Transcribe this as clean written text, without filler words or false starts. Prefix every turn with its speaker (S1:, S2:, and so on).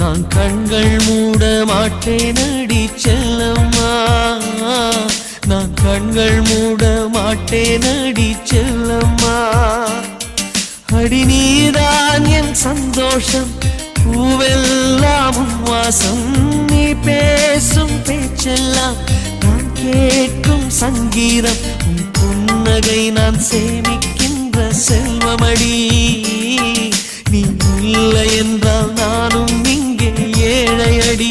S1: நான் கண்கள் மூட மாட்டேனடி செல்லம்மா, நான் கண்கள் மூட மாட்டேனடி செல்லம்மா. அடி நீதான் என் சந்தோஷம், பூவெல்லாம் உன் வாசம், நீ பேசும் பேச்செல்லாம் நான் கேட்கும் சங்கீதம், உன் புன்னகை நான் சேமிக்கின்ற செல்வமடி. நீ இல்லை என்றால் நானும் இங்கே ஏழையடி.